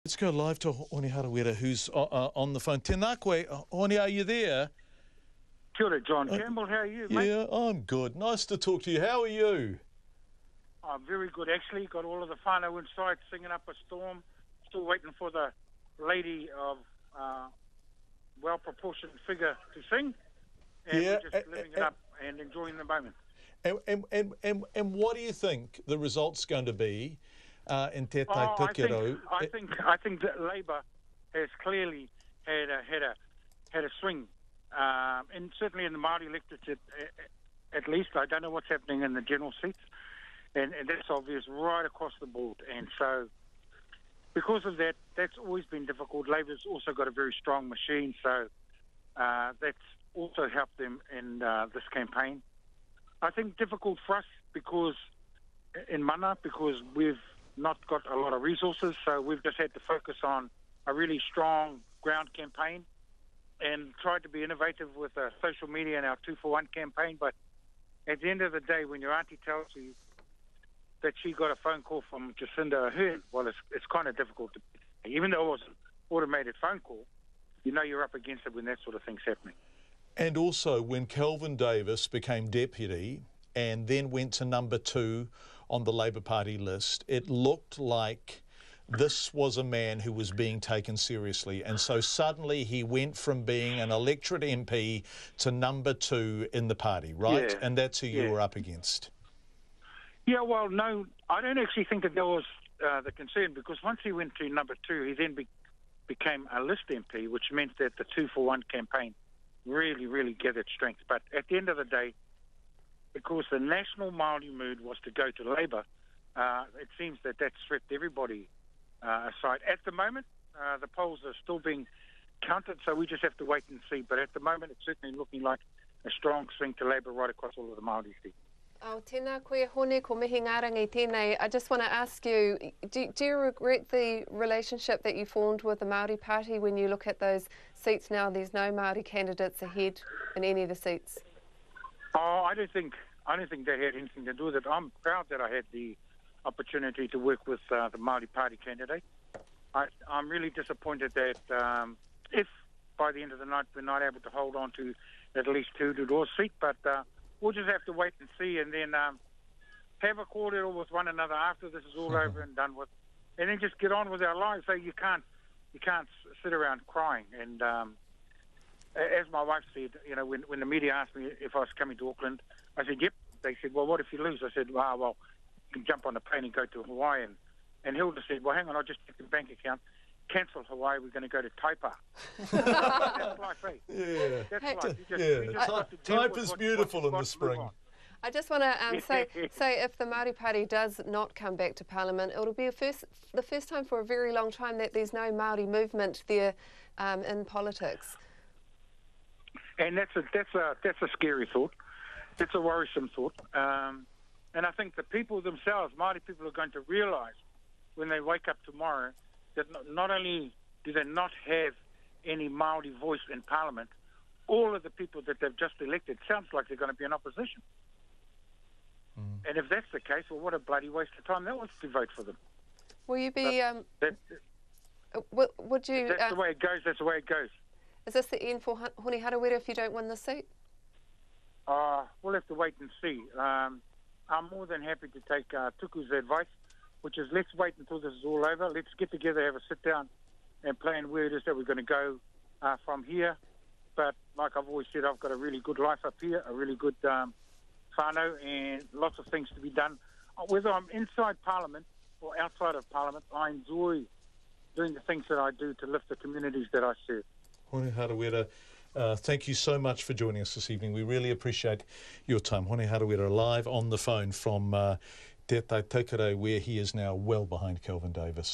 Let's go live to Hone Harawira, who's on the phone. Tēnā koe, Hone, are you there? Kia ora, John Campbell. How are you, mate? Yeah, I'm good. Nice to talk to you. How are you? I'm very good, actually. Got all of the whānau inside singing up a storm. Still waiting for the lady of well-proportioned figure to sing. And Yeah, we're just living it up and enjoying the moment. And what do you think the result's going to be in Te Tai Tokerau? I think that Labour has clearly had a swing, and certainly in the Māori electorate at least. I don't know what's happening in the general seats, and that's obvious right across the board. And so, because of that, that's always been difficult. Labour's also got a very strong machine, so that's also helped them in this campaign. I think difficult for us because in mana, because we've not got a lot of resources, so we've just had to focus on a really strong ground campaign and tried to be innovative with social media and our 2-for-1 campaign. But at the end of the day, when your auntie tells you that she got a phone call from Jacinda Ardern, well, it's kind of difficult to, even though it was an automated phone call, you know you're up against it when that sort of thing's happening. And also when Kelvin Davis became deputy and then went to number 2 on the Labour Party list, it looked like this was a man who was being taken seriously. And so suddenly he went from being an electorate MP to number 2 in the party, right? Yeah. And that's who you were up against. Yeah, well, no, I don't actually think that was the concern, because once he went to number 2, he then became a list MP, which meant that the 2-for-1 campaign really gathered strength. But at the end of the day, because the national Māori mood was to go to Labour, it seems that that swept everybody aside. At the moment, the polls are still being counted, so we just have to wait and see. But at the moment, it's certainly looking like a strong swing to Labour right across all of the Māori seats. Oh, tēnā koe hone ko mihi ngārangi tēnei. I just want to ask you, do you regret the relationship that you formed with the Māori Party when you look at those seats now? There's no Māori candidates ahead in any of the seats. Oh, I don't think that had anything to do with it. I'm proud that I had the opportunity to work with the Māori Party candidate. I'm really disappointed that if by the end of the night we're not able to hold on to at least 2 to-door seat, but we'll just have to wait and see, and then have a cordial with one another after this is all over and done with, and then just get on with our lives. So you can't sit around crying. And as my wife said, you know, when the media asked me if I was coming to Auckland, I said, yep. They said, well, what if you lose? I said, well, you can jump on a plane and go to Hawaii. And Hilda said, well, hang on, I'll just check the bank account. Cancel Hawaii, we're going to go to Taipa. That's life, eh? Yeah. That's life. Taipa's beautiful in the spring. I just want to say if the Māori Party does not come back to Parliament, it'll be the first time for a very long time that there's no Māori movement there in politics. And that's a scary thought. It's a worrisome thought. And I think the people themselves, Māori people, are going to realise when they wake up tomorrow that not only do they not have any Māori voice in Parliament, all of the people that they've just elected sounds like they're going to be in opposition. And if that's the case, well, what a bloody waste of time that was to vote for them. Will you be... would you... That's the way it goes, that's the way it goes. Is this the end for Hone Harawira if you don't win the seat? We'll have to wait and see. I'm more than happy to take Tuku's advice, which is let's wait until this is all over. Let's get together, have a sit down and plan where it is that we're going to go from here. But like I've always said, I've got a really good life up here, a really good whānau, and lots of things to be done. Whether I'm inside Parliament or outside of Parliament, I enjoy doing the things that I do to lift the communities that I serve. Hone Harawira, thank you so much for joining us this evening. We really appreciate your time. Hone Harawira live on the phone from Te Tai Tokerau, where he is now well behind Kelvin Davis.